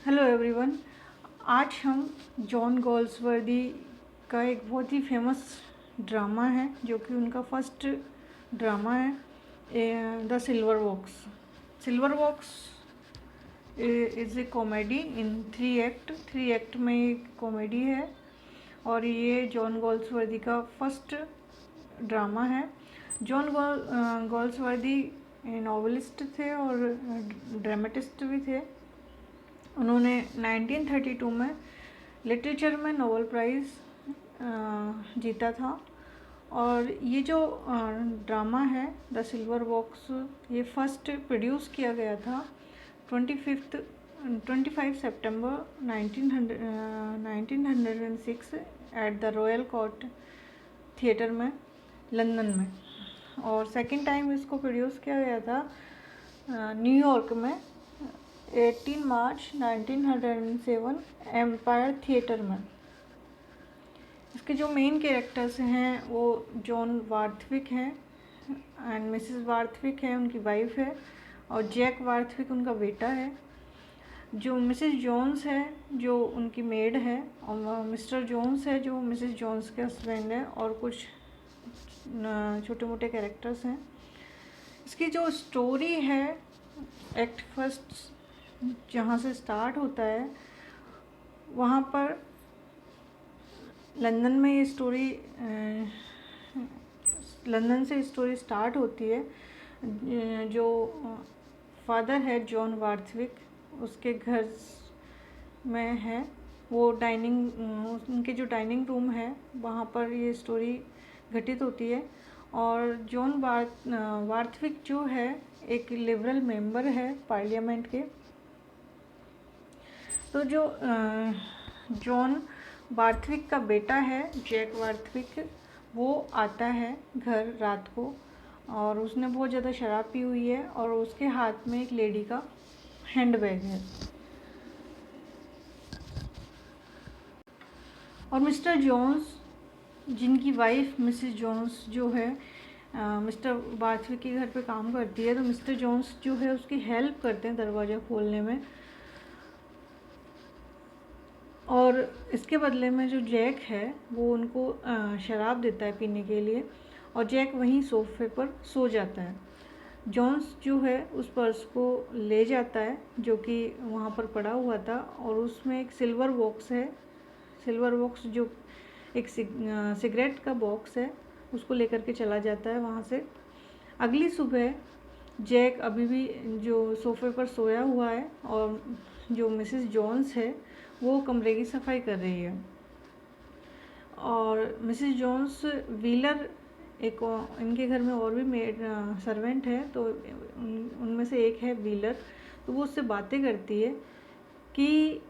Hello everyone. आज हम John Galsworthy का एक बहुत ही फेमस ड्रामा है जो कि उनका फर्स्ट ड्रामा है, the silver box. Silver box is a comedy in 3 act में एक कॉमेडी है और ये जॉन गोल्सवर्दी का फर्स्ट ड्रामा है। जॉन गोल्सवर्दी नॉवेलिस्ट थे और ड्रामेटिस्ट भी थे। उन्होंने 1932 में लिटरेचर में नोबेल प्राइज़ जीता था और ये जो ड्रामा है द सिल्वर बॉक्स, ये फर्स्ट प्रोड्यूस किया गया था 25 सितंबर 1906 at the royal court theatre में, लंदन में। और सेकंड टाइम इसको प्रोड्यूस किया गया था न्यूयॉर्क में 18 मार्च 1907 एम्पायर थिएटर में। इसके जो मेन कैरेक्टर्स हैं वो जॉन वार्थविक हैं एंड मिसेस वार्थविक है, उनकी वाइफ है, और जैक वार्थविक उनका बेटा है। जो मिसेस जोन्स है जो उनकी मेड है, और मिस्टर जोन्स है जो मिसेस जोन्स के हस्बैंड है, और कुछ छोटे मोटे कैरेक्टर्स हैं। इसकी जो स्टोरी है, एक्ट फर्स्ट जहाँ से स्टार्ट होता है वहाँ पर लंदन में ये स्टोरी लंदन से स्टोरी स्टार्ट होती है। जो फादर है जॉन वार्थविक, उसके घर में है वो उनके जो डाइनिंग रूम है वहाँ पर ये स्टोरी घटित होती है। और जॉन वार्थविक जो है एक लिबरल मेंबर है पार्लियामेंट के। तो जो जॉन वार्थविक का बेटा है जैक वार्थविक, वो आता है घर रात को और उसने बहुत ज़्यादा शराब पी हुई है और उसके हाथ में एक लेडी का हैंडबैग है। और मिस्टर जोन्स, जिनकी वाइफ मिसेस जोन्स जो है मिस्टर वार्थविक के घर पे काम करती है, तो मिस्टर जोन्स जो है उसकी हेल्प करते हैं दरवाज़ा खोलने में। और इसके बदले में जो जैक है वो उनको शराब देता है पीने के लिए, और जैक वहीं सोफे पर सो जाता है। जॉन्स जो है उस पर्स को ले जाता है जो कि वहाँ पर पड़ा हुआ था, और उसमें एक सिल्वर बॉक्स जो एक सिगरेट का बॉक्स है, उसको लेकर के चला जाता है वहाँ से। अगली सुबह जैक अभी भी जो सोफे पर सोया हुआ है और जो मिसेस जॉन्स है वो कमरे की सफाई कर रही है। और मिसेस जॉन्स व्हीलर, एक इनके घर में और भी मेड सर्वेंट है, तो उनमें से एक है व्हीलर, तो वो उससे बातें करती है कि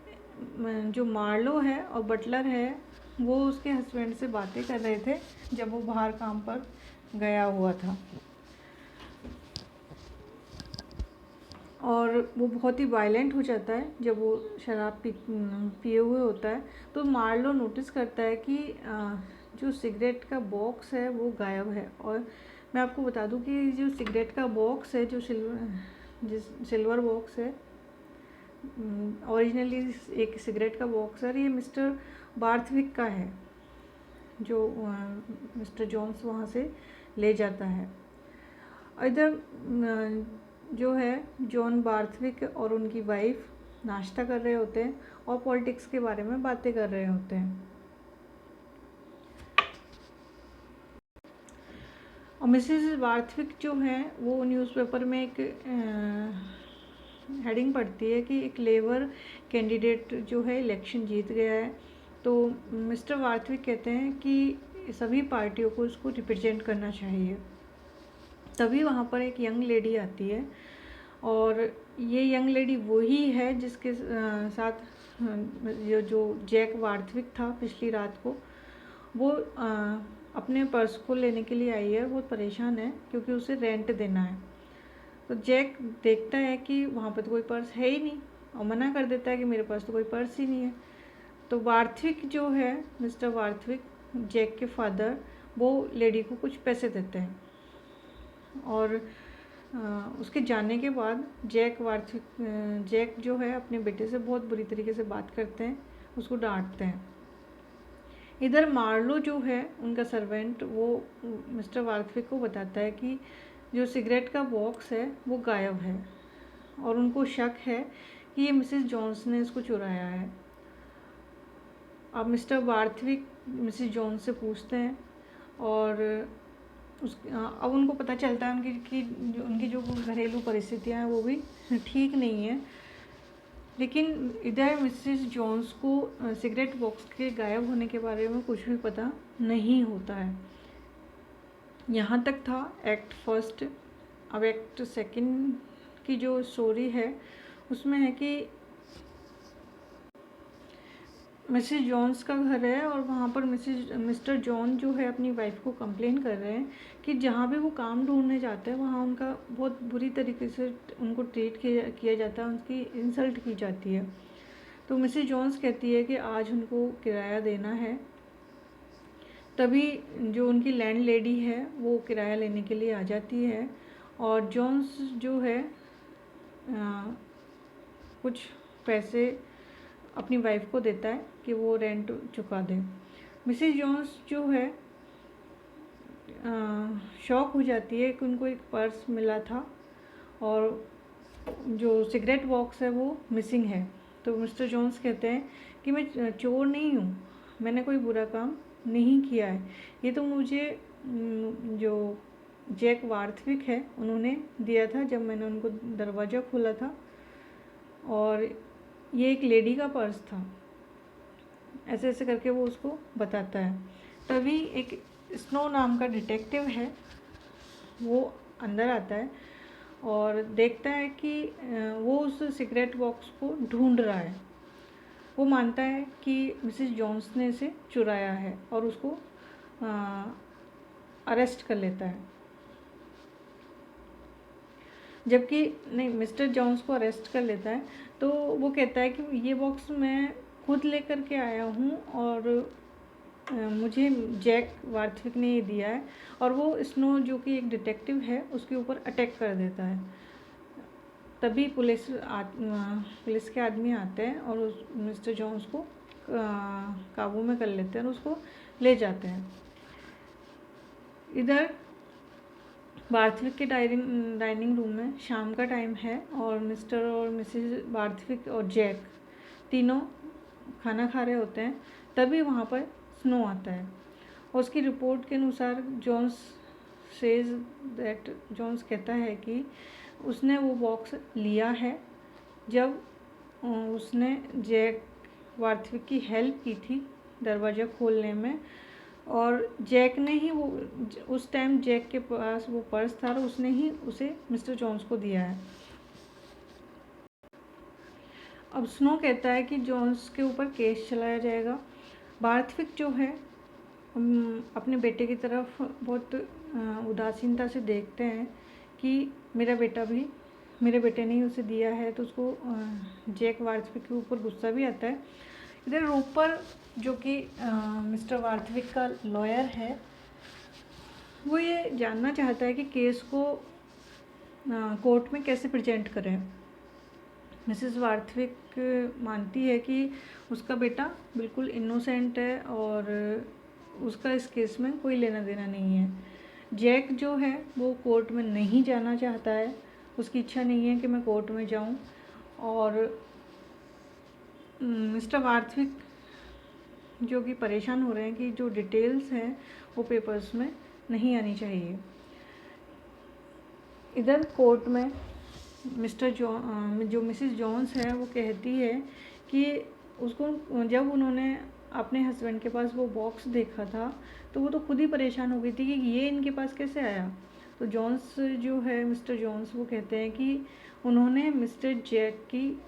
जो मार्लो है और बटलर है वो उसके हस्बैंड से बातें कर रहे थे जब वो बाहर काम पर गया हुआ था। और वो बहुत ही वायलेंट हो जाता है जब वो शराब पिए हुए होता है। तो मार्लो नोटिस करता है कि जो सिगरेट का बॉक्स है वो गायब है। और मैं आपको बता दूं कि जो सिगरेट का बॉक्स है, जो सिल्वर बॉक्स है, ओरिजिनली एक सिगरेट का बॉक्स है, ये मिस्टर वार्थविक का है जो मिस्टर जॉन्स वहाँ से ले जाता है। इधर जो है जॉन वार्थविक और उनकी वाइफ नाश्ता कर रहे होते हैं और पॉलिटिक्स के बारे में बातें कर रहे होते हैं। और मिसेस वार्थविक जो है वो न्यूज़पेपर में एक हेडिंग पढ़ती है कि एक लेबर कैंडिडेट जो है इलेक्शन जीत गया है। तो मिस्टर वार्थविक कहते हैं कि सभी पार्टियों को उसको रिप्रेजेंट करना चाहिए। तभी वहाँ पर एक यंग लेडी आती है, और ये यंग लेडी वही है जिसके साथ जो जैक वार्थविक था पिछली रात को, वो अपने पर्स को लेने के लिए आई है। बहुत परेशान है क्योंकि उसे रेंट देना है। तो जैक देखता है कि वहाँ पर तो कोई पर्स है ही नहीं और मना कर देता है कि मेरे पास तो कोई पर्स ही नहीं है। तो वार्थविक जो है, मिस्टर वार्थविक, जैक के फादर, वो लेडी को कुछ पैसे देते हैं और उसके जाने के बाद जैक जो है अपने बेटे से बहुत बुरी तरीके से बात करते हैं, उसको डांटते हैं। इधर मार्लो जो है उनका सर्वेंट, वो मिस्टर वार्थविक को बताता है कि जो सिगरेट का बॉक्स है वो गायब है और उनको शक है कि ये मिसेस जॉन्स ने इसको चुराया है। अब मिस्टर वार्थविक मिसेस जॉन्स से पूछते हैं और अब उनको पता चलता है उनकी जो घरेलू परिस्थितियाँ हैं वो भी ठीक नहीं है। लेकिन इधर मिसेस जॉन्स को सिगरेट बॉक्स के गायब होने के बारे में कुछ भी पता नहीं होता है। यहाँ तक था एक्ट फर्स्ट। अब एक्ट सेकंड की जो स्टोरी है उसमें है कि मिसेस जॉन्स का घर है और वहाँ पर मिस्टर जॉन जो है अपनी वाइफ को कंप्लेन कर रहे हैं कि जहाँ भी वो काम ढूंढने जाते हैं वहाँ उनका बहुत बुरी तरीके से उनको ट्रीट किया जाता है, उनकी इंसल्ट की जाती है। तो मिसेस जॉन्स कहती है कि आज उनको किराया देना है। तभी जो उनकी लैंड लेडी है वो किराया लेने के लिए आ जाती है और जॉन्स जो है कुछ पैसे अपनी वाइफ को देता है कि वो रेंट चुका दे। मिसेस जॉन्स जो है शॉक हो जाती है कि उनको एक पर्स मिला था और जो सिगरेट बॉक्स है वो मिसिंग है। तो मिस्टर जॉन्स कहते हैं कि मैं चोर नहीं हूँ, मैंने कोई बुरा काम नहीं किया है, ये तो मुझे जो जैक वार्थविक है उन्होंने दिया था जब मैंने उनको दरवाज़ा खोला था और ये एक लेडी का पर्स था। ऐसे ऐसे करके वो उसको बताता है। तभी एक स्नो नाम का डिटेक्टिव है, वो अंदर आता है और देखता है कि वो उस सिगरेट बॉक्स को ढूंढ रहा है। वो मानता है कि मिसेस जॉन्स ने इसे चुराया है और उसको अरेस्ट कर लेता है। जबकि नहीं, मिस्टर जॉन्स को अरेस्ट कर लेता है। तो वो कहता है कि ये बॉक्स मैं खुद लेकर के आया हूँ और मुझे जैक वार्थविक ने ये दिया है। और वो स्नो जो कि एक डिटेक्टिव है उसके ऊपर अटैक कर देता है। तभी पुलिस के आदमी आते हैं और उस मिस्टर जॉन्स को काबू में कर लेते हैं और उसको ले जाते हैं। इधर वार्थविक के डाइनिंग रूम में शाम का टाइम है और मिस्टर और मिसेस वार्थविक और जैक तीनों खाना खा रहे होते हैं। तभी वहाँ पर स्नो आता है और उसकी रिपोर्ट के अनुसार जॉन्स कहता है कि उसने वो बॉक्स लिया है जब उसने जैक वार्थविक की हेल्प की थी दरवाज़ा खोलने में। और जैक ने ही वो उस टाइम जैक के पास वो पर्स था और उसने ही उसे मिस्टर जॉन्स को दिया है। अब स्नो कहता है कि जॉन्स के ऊपर केस चलाया जाएगा। वार्थविक जो है अपने बेटे की तरफ बहुत उदासीनता से देखते हैं कि मेरे बेटे ने ही उसे दिया है, तो उसको जैक वार्थविक के ऊपर गुस्सा भी आता है। इधर रूपर जो कि मिस्टर वार्थविक का लॉयर है, वो ये जानना चाहता है कि केस को कोर्ट में कैसे प्रेजेंट करें। मिसेस वार्थविक मानती है कि उसका बेटा बिल्कुल इनोसेंट है और उसका इस केस में कोई लेना देना नहीं है। जैक जो है वो कोर्ट में नहीं जाना चाहता है, उसकी इच्छा नहीं है कि मैं कोर्ट में जाऊं। और मिस्टर वार्थविक जो कि परेशान हो रहे हैं कि जो डिटेल्स हैं वो पेपर्स में नहीं आनी चाहिए। इधर कोर्ट में जो मिसेस जॉन्स है वो कहती है कि उसको जब उन्होंने अपने हस्बैंड के पास वो बॉक्स देखा था तो वो तो खुद ही परेशान हो गई थी कि ये इनके पास कैसे आया। तो जॉन्स जो है मिस्टर जॉन्स वो कहते हैं कि उन्होंने मिस्टर जैक की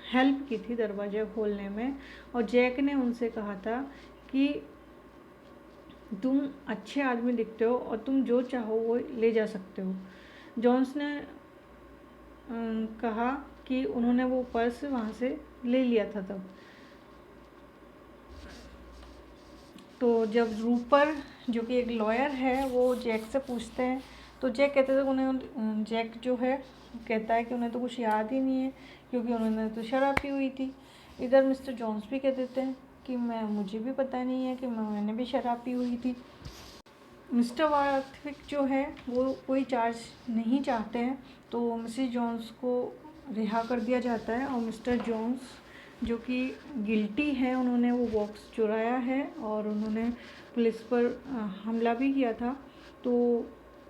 हेल्प की थी दरवाज़ा खोलने में और जैक ने उनसे कहा था कि तुम अच्छे आदमी दिखते हो और तुम जो चाहो वो ले जा सकते हो। जॉन्स ने कहा कि उन्होंने वो पर्स वहाँ से ले लिया था तब। तो जब रूपर जो कि एक लॉयर है वो जैक से पूछते हैं तो जैक कहते थे उन्हें, जैक जो है कहता है कि उन्हें तो कुछ याद ही नहीं है क्योंकि उन्होंने तो शराब पी हुई थी। इधर मिस्टर जॉन्स भी कह देते हैं कि मुझे भी पता नहीं है कि मैंने भी शराब पी हुई थी। मिस्टर वार्थिक जो है वो कोई चार्ज नहीं चाहते हैं, तो मिसेस जॉन्स को रिहा कर दिया जाता है और मिस्टर जॉन्स जो कि गिल्टी है, उन्होंने वो बॉक्स चुराया है और उन्होंने पुलिस पर हमला भी किया था। तो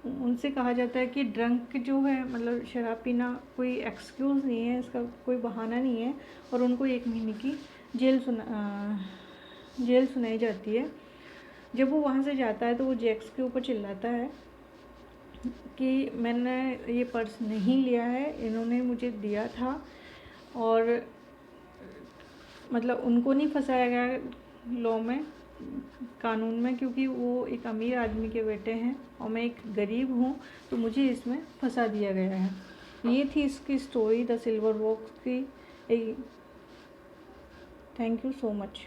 उनसे कहा जाता है कि ड्रंक जो है मतलब शराब पीना कोई एक्सक्यूज़ नहीं है, इसका कोई बहाना नहीं है, और उनको 1 महीने की जेल सुनाई जाती है। जब वो वहाँ से जाता है तो वो जैक्स के ऊपर चिल्लाता है कि मैंने ये पर्स नहीं लिया है, इन्होंने मुझे दिया था, और मतलब उनको नहीं फंसाया गया लॉ में, कानून में, क्योंकि वो एक अमीर आदमी के बेटे हैं और मैं एक गरीब हूँ, तो मुझे इसमें फंसा दिया गया है। ये थी इसकी स्टोरी द सिल्वर बॉक्स की। Thank you so much.